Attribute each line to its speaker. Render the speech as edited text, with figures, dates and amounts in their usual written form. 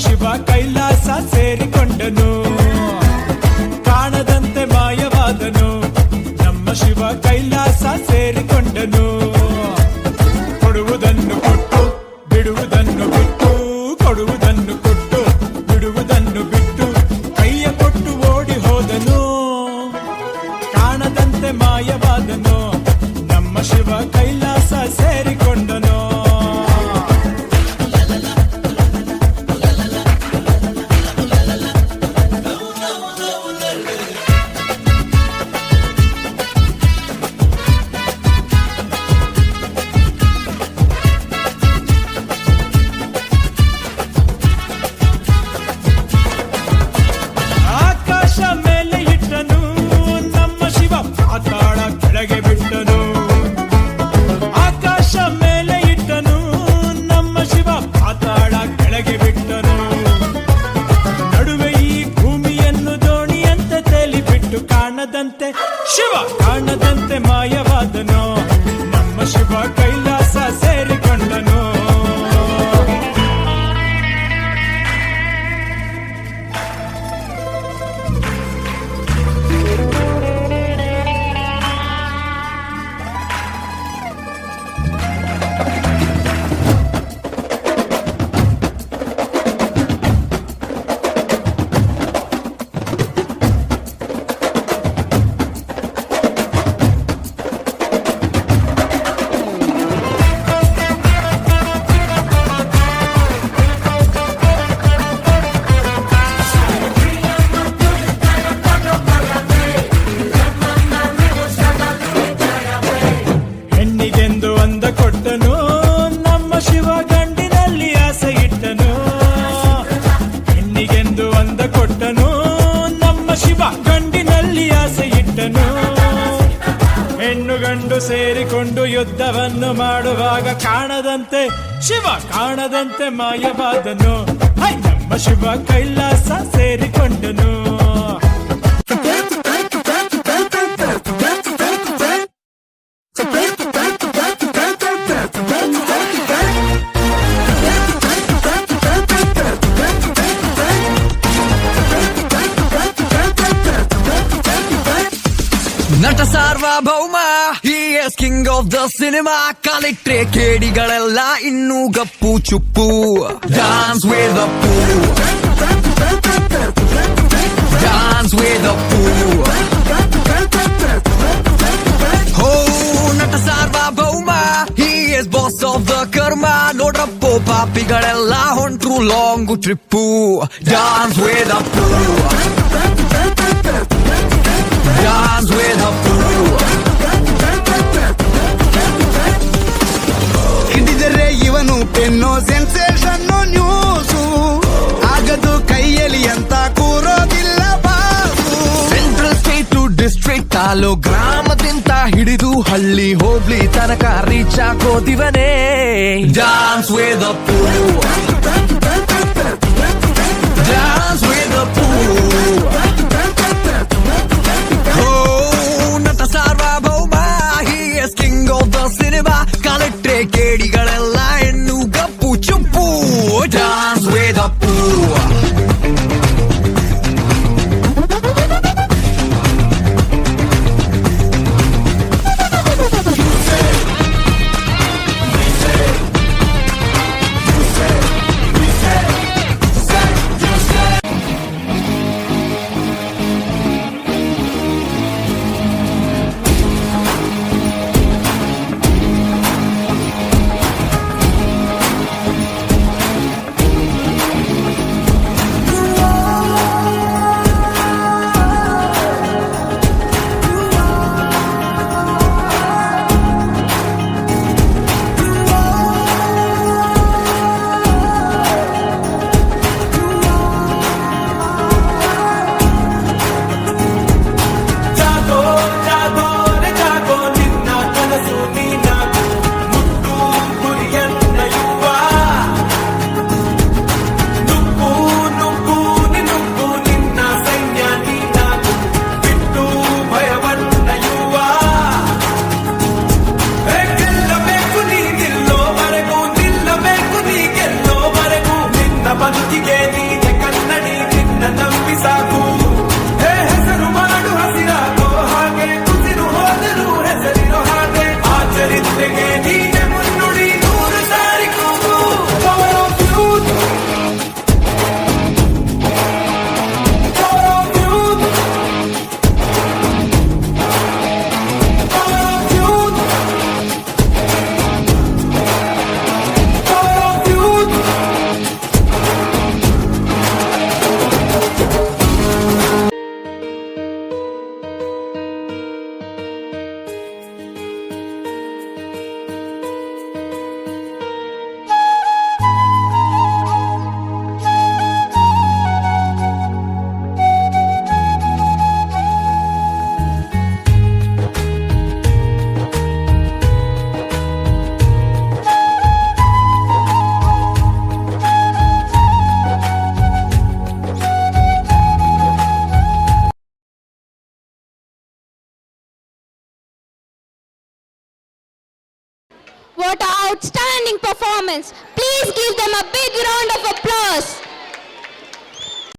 Speaker 1: ಶಿವ ಕೈಲಾಸ ಸೇರಿಕೊಂಡನು. ಕಾಣದಂತೆ ಮಾಯವಾದನು, ನಮ್ಮ ಶಿವ ಕೈಲಾಸ ಸೇರಿಕೊಂಡನು. ಕೊಡುವುದನ್ನು ಕೊಟ್ಟು ಬಿಡುವುದನ್ನು ಬಿಟ್ಟು, ಕೊಡುವುದನ್ನು ಕೊಟ್ಟು ಬಿಡುವುದನ್ನು ಬಿಟ್ಟು, ಕೈಯ ಕೊಟ್ಟು ಓಡಿ ಹೋದನು. ಕಾಣದಂತೆ ಮಾಯವಾದನು, ನಮ್ಮ ಶಿವ ಕೈಲಾಸ ಸೇರಿಕೊಂಡನು. ಆಕಾಶ ಮೇಲೆ ಇಟ್ಟನು, ನಮ್ಮ ಶಿವ ಪಾತಾಳ ಕೆಳಗೆ ಬಿಟ್ಟನು. ಆಕಾಶ ಮೇಲೆ ಇಟ್ಟನು, ನಮ್ಮ ಶಿವ ಪಾತಾಳ ಕೆಳಗೆ ಬಿಟ್ಟನು. ನಡುವೆ ಈ ಭೂಮಿಯನ್ನು ದೋಣಿಯಂತೆ ತೇಲಿಬಿಟ್ಟು, ಕಾಣದಂತೆ ಶಿವ ಕಾಣದಂತೆ ಮಾಯವಾದನು, ನಮ್ಮ ಶಿವ ಕೈಲಾಸ ಸೇರಿಕೊಂಡನು. ಹೆಣ್ಣಿಗೆಂದು ಅಂದ ಕೊಟ್ಟನು, ನಮ್ಮ ಶಿವ ಗಂಡಿನಲ್ಲಿ ಆಸೆ ಇಟ್ಟನು. ಹೆಣ್ಣಿಗೆಂದು ಅಂದ ಕೊಟ್ಟನು, ನಮ್ಮ ಶಿವ ಗಂಡಿನಲ್ಲಿ ಆಸೆ ಇಟ್ಟನು. ಹೆಣ್ಣು ಗಂಡು ಸೇರಿಕೊಂಡು ಯುದ್ಧವನ್ನು ಮಾಡುವಾಗ, ಕಾಣದಂತೆ ಶಿವ ಕಾಣದಂತೆ ಮಾಯವಾದನು. ನಮ್ಮ ಶಿವ ಕೈಲಾಸ ಸೇರಿಕೊಂಡನು.
Speaker 2: ನಟ ಸಾರ್ವಭೌಮ, he is king of the cinema. ಕಾಲಿಟ್ರೆ ಕೇಡಿಗಳೆಲ್ಲ ಇನ್ನೂ ಗಪ್ಪು ಚುಪ್ಪು. Dance with the poo, dance with the poo. Oh, ನಟ ಸಾರ್ವಭೌಮ, he is boss of the ಕರ್ಮ. ನೋಡ್ರಪ್ಪೋ ಪಾಪಿಗಳೆಲ್ಲ ಹೊಂಟ್ರು long trip. Dance with the poo, dance with a fool.
Speaker 3: ಹಿಡಿದರೆ ಇವನು ಪೆನ್ನೋ ಸೆನ್ಸೇಷನ್ನು ನ್ಯೂಸು. ಆಗದು ಕೈಯಲ್ಲಿ ಅಂತ ಕೂರೋದಿಲ್ಲ boss.
Speaker 2: Central state to district, ತಾಲೋ ಗ್ರಾಮದಿಂದ ಹಿಡಿದು ಹಳ್ಳಿ ಹೋಬ್ಳಿ ತನಕ ರೀಚ್ ಆಗೋದಿವನೇ. Dance with a fool, dance with a fool. ನಟ ಸಾರ್ವಭೌಮ, he is king of the cinema. ಕಾಲಿಟ್ರೆ ಕೇಡಿಗಳೆಲ್ಲ ಹೆಣ್ಣು ಗಪ್ಪು ಚುಪ್ಪು. Dance with a fool.
Speaker 4: What an outstanding performance. Please give them a big round of applause.